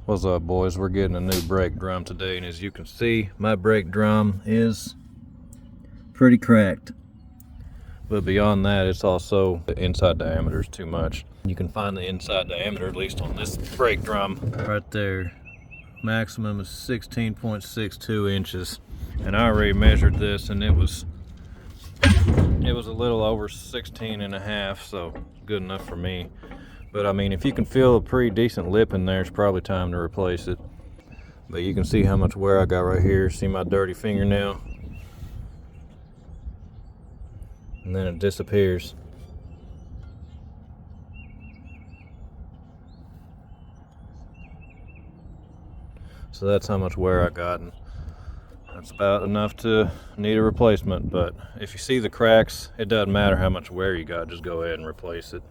What's up, boys? We're getting a new brake drum today, and as you can see, my brake drum is pretty cracked. But beyond that, it's also the inside diameter is too much. You can find the inside diameter, at least on this brake drum, right there. Maximum is 16.62 inches. And I already measured this, and it was a little over 16 and a half, so good enough for me. But I mean, if you can feel a pretty decent lip in there, it's probably time to replace it. But you can see how much wear I got right here. See my dirty fingernail? And then it disappears. So that's how much wear I got, and that's about enough to need a replacement. But if you see the cracks, it doesn't matter how much wear you got, just go ahead and replace it.